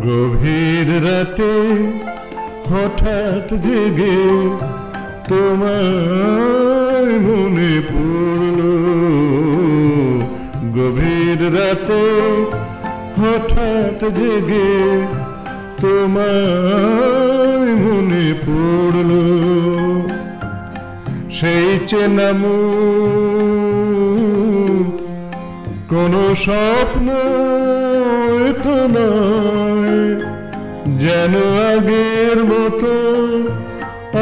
গভীর রাতে হঠাৎ জেগে তোমায় মনে পড়ল। গভীর রাতে হঠাৎ জেগে তোমায় মনে পড়ল। সেই চেনা মুখ কোনো স্বপ্ন তো নয়, যেন আগের মতো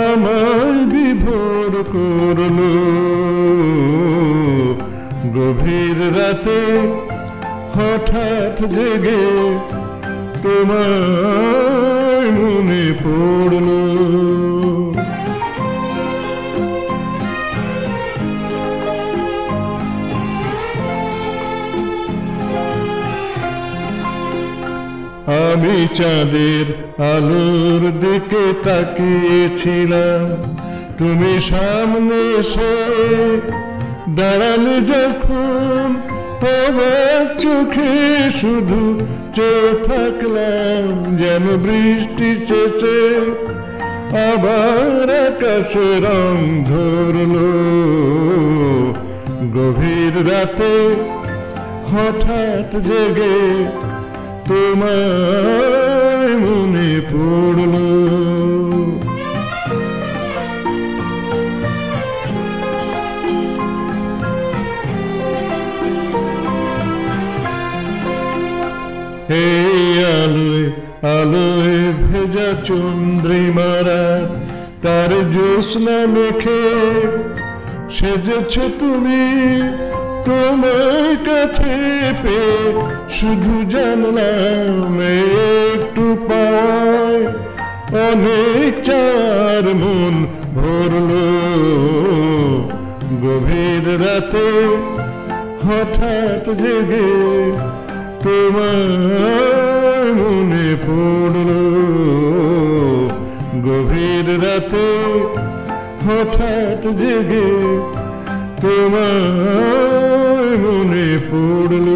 আমায় বিভোর করল। গভীর রাতে হঠাৎ জেগে তোমায় মনে পড়ল। আমি চাঁদের আলোর দিকে তাকিয়েছিলাম, তুমি সামনে এসে দাঁড়ালে যখন, আমার চোখে শুধু চেয়ে থাকলাম যেন বৃষ্টি শেষে আবার আকাশে রং ধরল। গভীর রাতে হঠাৎ জেগে তোমায় মনে পড়ল। এই আলোয় আলোয় ভেজা চন্দ্রিমারা তার জ্যোৎস্না মেখে সেজেছ তুমি। তোমার কাছে পেয়ে শুধু জানলাম একটু পায় অনেক চার মন ভরল। গভীর রাতে হঠাৎ জেগে তোমায় মনে পড়ল। গভীর রাতে হঠাৎ জেগে তোমায় মনে পড়ল।